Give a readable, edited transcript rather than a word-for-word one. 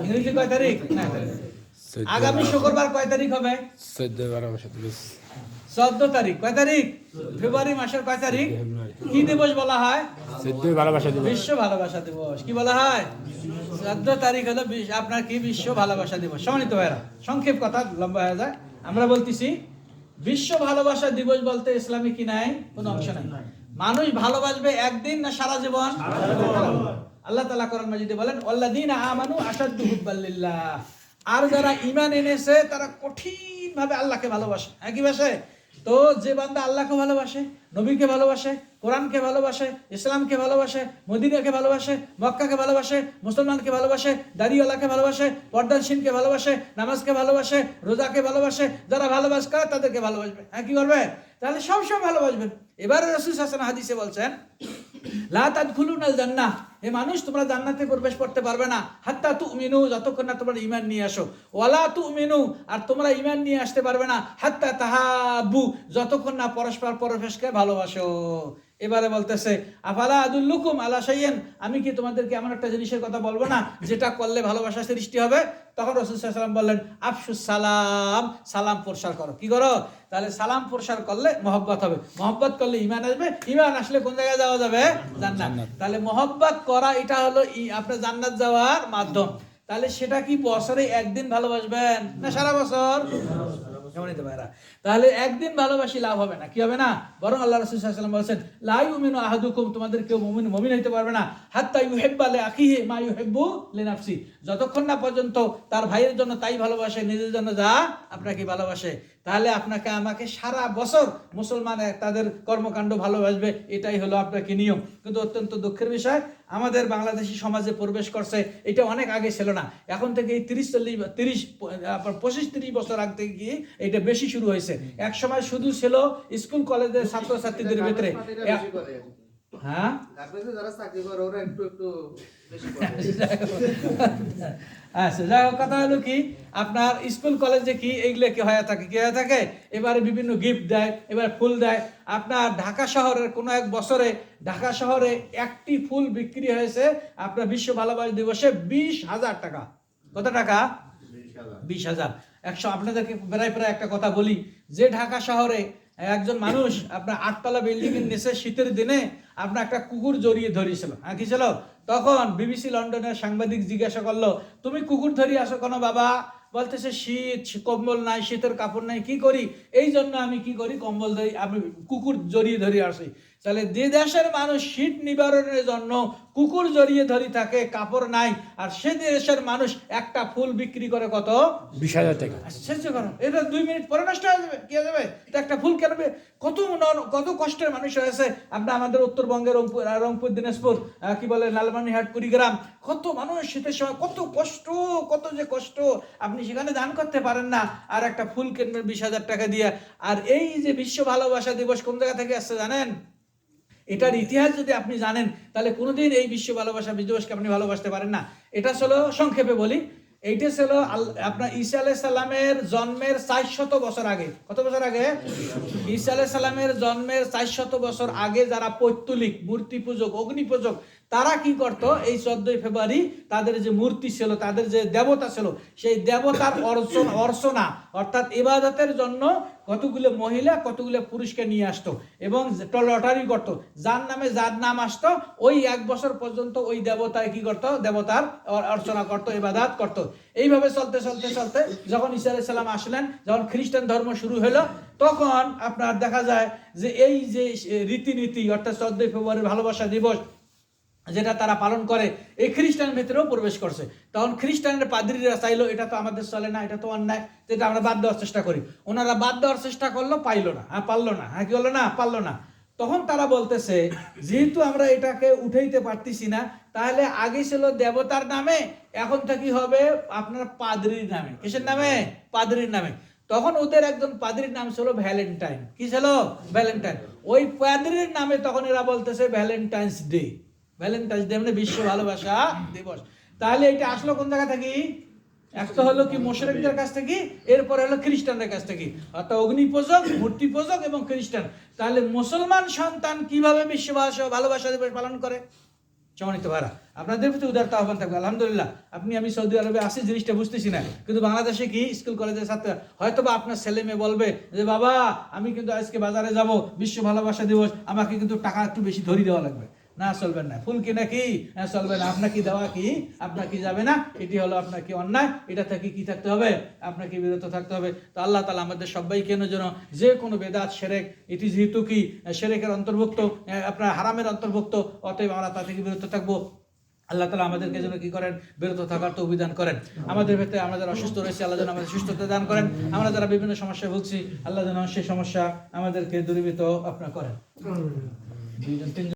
ইংরেজি কয় তারিখ? আগামী শুক্রবার কয় তারিখ হবে? 14 তারিখ। কয় তারিখ? ফেব্রুয়ারি মাসের কয় তারিখ? কি দিবস বলা হয়? বিশ্ব ভালোবাসা দিবস। কি বলা হয়? 14 তারিখ হলো আপনার কি বিশ্ব ভালোবাসা দিবস। সম্মানিত ভাইরা, সংক্ষেপ কথা, লম্বা হয়ে যায়। আমরা বলতেছি বিশ্ব ভালোবাসা দিবস বলতে ইসলামে কি নাই? কোনো অংশ নাই। মানুষ ভালোবাসবে একদিন না সারা জীবন? আল্লাহ তাআলা কোরআন মাজিদে বলেন, ওয়াল্লাযীনা আমানু আশাদ্দু হুব্বাল লিল্লাহ। আর যারা ঈমান এনেছে তারা কঠিন ভাবে আল্লাহকে ভালোবাসে। কি বাসে? তো যে বান্দা আল্লাহকে ভালোবাসে, নবীকে ভালোবাসে, কোরআনকে ভালোবাসে, ইসলামকে ভালোবাসে, মদিনাকে ভালোবাসে, মক্কাকে ভালোবাসে, মুসলমানকে ভালোবাসে, দাড়িওয়ালাকে ভালোবাসে, পর্দানশীলকে ভালোবাসে, নামাজকে ভালোবাসে, রোজাকে ভালোবাসে, যারা ভালোবাস করে তাদেরকে ভালোবাসবে। কি করবে? তাহলে সবসময় ভালোবাসবেন। এবারে রাসূল সাল্লাল্লাহু আলাইহি ওয়াসাল্লাম হাদিসে বলছেন, লা তাদখুলুনাল জান্নাহ, হে মানুষ তোমরা জান্নাতে প্রবেশ করতে পারবে না হাত্তা তুমিনু, যতক্ষণ না তোমরা ঈমান নিয়ে আসো। ওয়ালা তুমিনু, আর তোমরা ঈমান নিয়ে আসতে পারবে না হাত্তা তাহাব্বু, যতক্ষণ না পরস্পর পরস্পরকে ভালোবাসো। এবারে বলতেছে, আফালা আদুল্লুকুম আলা শাইইন, আমি কি তোমাদেরকে এমন একটা জিনিসের কথা বলবো না যেটা করলে ভালোবাসা সৃষ্টি হবে? তখন রাসূল সাল্লাল্লাহু আলাইহি ওয়াসাল্লাম বললেন, আফশুস সালাম, সালাম প্রসার করো। কি করো? তাহলে সালাম প্রসার করলে মহব্বত হবে, মহব্বত করলে ঈমান আসবে, ঈমান আসলে কোন জায়গায় যাওয়া যাবে? জান্নাত। তাহলে মহব্বত করা এটা হলো আপনার জান্নাত যাওয়ার মাধ্যম। তাহলে সেটা কি বছরে একদিন ভালোবাসবেন না সারা বছর? তাহলে একদিন ভালোবাসি লাভ হবে না। কি হবে না? বরং আল্লাহ রাসূল সাল্লাল্লাহু আলাইহি ওয়াসাল্লাম বলেছেন, লা ইউমিনু আহাদুকুম, তোমাদের কেউ মুমিন হইতে পারবে না হাত্তা ইউহিব্বা লিআখিহি মা ইউহিব্বু লিনাফসি, যতক্ষণ না পর্যন্ত তার ভাইয়ের জন্য তাই ভালোবাসে নিজের জন্য যা আপনাকে ভালোবাসে। তাহলে আপনাকে আমাকে সারা বছর মুসলমান তাদের কর্মকাণ্ড ভালোবাসবে, এটাই হলো আপনাকে নিয়ম। কিন্তু অত্যন্ত দুঃখের বিষয়, আমাদের বাংলাদেশি সমাজে প্রবেশ করছে, এটা অনেক আগে ছিল না, এখন থেকে এই 25-30 বছর আগ থেকে গিয়ে এটা বেশি শুরু হয়েছে। এক সময় শুধু ছিল স্কুল কলেজের ছাত্রছাত্রীদের ভিতরে। হ্যাঁ, আচ্ছা, যাই হোক, কথা হলো কি, আপনার স্কুল কলেজে কি এইগুলো কি হয়ে থাকে? কি হয়ে থাকে? এবারে বিভিন্ন গিফট দেয়, এবার ফুল দেয়। আপনার ঢাকা শহরের কোনো এক বছরে ঢাকা শহরে একটি ফুল বিক্রি হয়েছে আপনার বিশ্ব ভালোবাসা দিবসে 20,000 টাকা। কত টাকা? 20,000। 100। আপনাদেরকে প্রায় একটা কথা বলি, যে ঢাকা শহরে একজন মানুষ আপনার 8তলা বিল্ডিং এর নিচে শীতের দিনে আপনার একটা কুকুর জড়িয়ে ধরিয়েছিল। কি ছিল? তখন বিবিসি লন্ডনের সাংবাদিক জিজ্ঞাসা করলো, তুমি কুকুর ধরিয়ে আসো কেন বাবা? বলতেছে, শীত, কম্বল নাই, শীতের কাপড় নাই, কি করি? এই জন্য আমি কি করি, কম্বল ধরি, আমি কুকুর জড়িয়ে ধরে আসি। তাহলে যে দেশের মানুষ শীত নিবারণের জন্য কুকুর জড়িয়ে ধরি থাকে, কাপড় নাই, আর সে দেশের মানুষ একটা ফুল বিক্রি করে কত? 20,000 টাকা। আশ্চর্য করো, এটা 2 মিনিট পরে নষ্ট হয়ে যাবে। কি হয়ে যাবে? একটা ফুল কেনবে? কত কষ্টের মানুষ হয়েছে আপনার আমাদের উত্তরবঙ্গের রংপুর, দিনাজপুর, কি বলে লালমনিরহাট, কুড়িগ্রাম, কত মানুষ শীতের সময় কত কষ্ট, কত যে কষ্ট, আপনি সেখানে দান করতে পারেন না, আর একটা ফুল কিনবেন 20,000 টাকা দিয়ে। আর এই যে বিশ্ব ভালোবাসা দিবস কোন জায়গা থেকে আসছে জানেন? এটার ইতিহাস যদি আপনি জানেন তাহলে কোনোদিন এই বিশ্ব ভালোবাসা দিবসকে আপনি ভালোবাসতে পারেন না। এটা ছিল, সংক্ষেপে বলি, এইটা ছিল আপনার ঈসা আলাইহিস সালামের জন্মের 400 বছর আগে। কত বছর আগে? ঈসা আলাইহিস সালামের জন্মের 400 বছর আগে যারা পৈত্তলিক, মূর্তি পূজক, অগ্নি পূজক, তারা কি করত? এই 14 ফেব্রুয়ারি তাদের যে মূর্তি ছিল, তাদের যে দেবতা ছিল, সেই দেবতার অর্চনা অর্থাৎ ইবাদতের জন্য কতগুলো মহিলা কতগুলো পুরুষকে নিয়ে আসতো এবং লটারি করত, যার নামে যার নাম আসতো ওই 1 বছর পর্যন্ত ওই দেবতায় কি করত? দেবতার অর্চনা করত, ইবাদত করত। এইভাবে চলতে চলতে চলতে যখন ঈসা আলাইহিস সালাম আসলেন, যখন খ্রিস্টান ধর্ম শুরু হলো, তখন আপনার দেখা যায় যে এই যে রীতিনীতি অর্থাৎ 14 ফেব্রুয়ারি ভালোবাসা দিবস যেটা তারা পালন করে, এই খ্রিস্টান ভেতরেও প্রবেশ করছে। তখন খ্রিস্টানের পাদ্রীরা চাইলো, এটা তো আমাদের চলে না, এটা তো অন্যায়, যেটা আমরা বাদ দেওয়ার চেষ্টা করি। ওনারা বাদ দেওয়ার চেষ্টা করলো, পাইলো না, পারলো না। কি হলো না? পারলো না। তখন তারা বলতেছে, যেহেতু আমরা এটাকে উঠাইতে পারতেছি না, তাহলে আগে ছিল দেবতার নামে, এখন থেকে হবে আপনার পাদ্রীর নামে। কিসের নামে? পাদ্রীর নামে। তখন ওদের একজন পাদ্রীর নাম ছিল ভ্যালেন্টাইন। কি ছিল? ভ্যালেন্টাইন। ওই পাদ্রীর নামে তখন এরা বলতেছে ভ্যালেন্টাইন্স ডে। ভ্যালেন্টাইন্স ডে মানে বিশ্ব ভালোবাসা দিবস। তাহলে এটা আসলো কোন জায়গা থেকে? একটা হলো কি মুশরিকদের কাছ থেকে, এরপরে হলো খ্রিস্টানদের কাছ থেকে, অর্থাৎ অগ্নি পূজক, মূর্তি পূজক এবং খ্রিস্টান। তাহলে মুসলমান সন্তান কিভাবে বিশ্ব ভালোবাসা দিবস পালন করে? সম্মানিত ভাড়া, আপনাদের প্রতি উদারতা আহ্বান থাকবে। আলহামদুলিল্লাহ, আমি সৌদি আরবে আসি, জিনিসটা বুঝতেছি না, কিন্তু বাংলাদেশে কি স্কুল কলেজের ছাত্র হয়তো বা আপনার ছেলে মেয়ে বলবে যে বাবা আমি কিন্তু আজকে বাজারে যাব, বিশ্ব ভালোবাসা দিবস, আমাকে কিন্তু টাকা একটু বেশি ধরিয়ে দেওয়া লাগবে। না, চলবেন না। ফুল কিনা কি চলবে না, আপনাকে দেওয়া কি আপনার কি যাবে না, এটি হলো আপনার কি অন্যায়। এটা থেকে কি থাকতে হবে, আপনাকে বিরত থাকতে হবে। তো আল্লাহ তাআলা আমাদের সবাইকে যেন যে কোনো বেদাত শিরক, এটি যেহেতু কি শিরকের অন্তর্ভুক্ত, আপনার হারামের অন্তর্ভুক্ত, অতএব আমরা তা থেকে বিরত থাকবো। আল্লাহ তাআলা আমাদেরকে যেন কি করেন, বিরত থাকার তৌফিক দান করেন। আমাদের ভেতরে আমরা যারা অসুস্থ রয়েছে, আল্লাহ যেন আমাদের সুস্থতা দান করেন। আমরা যারা বিভিন্ন সমস্যায় ভুগছি, আল্লাহ যেন সেই সমস্যা আমাদেরকে দূরীভূত আপনার করেন। দুইজন তিনজন